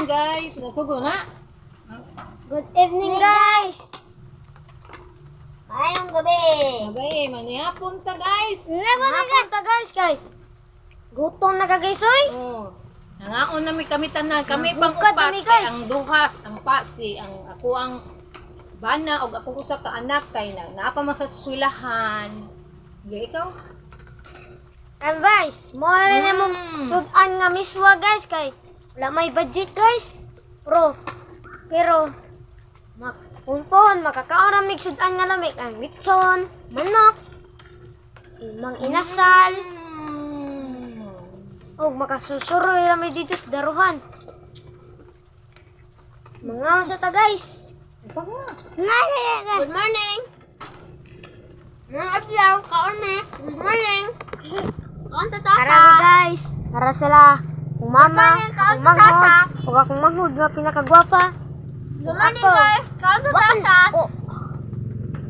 guys. Nasugo na. Good evening, guys. Mayong gabi. Sabay, manihapon ta guys. Hapon ta, guys, kay gutom na ka, guys, oy. Oh. Nangaon na kami tanan. Kami pang Nangukad upat. kami, guys. Ang duhas, ang pasi, ako ang bana og ako usa ka anak kay naapa man sa eskwelahan. Di ikaw? And guys, mo rin na mong sudan nga miswa, guys, kay wala may budget, guys. Pero kung makakaon mig sudan nga lamig ang lechon, manok, imang inasal, o makasusuroy lamig dito sa daruhan. Mga sa ta, guys. Ikaw na. Good morning. Mga ablaw, kaon na. Good morning. Kaon ta tata. Para guys, para sila umama, akong manghod, o akong manghod nga pinakagwapa. Good morning guys, kaon ta tata.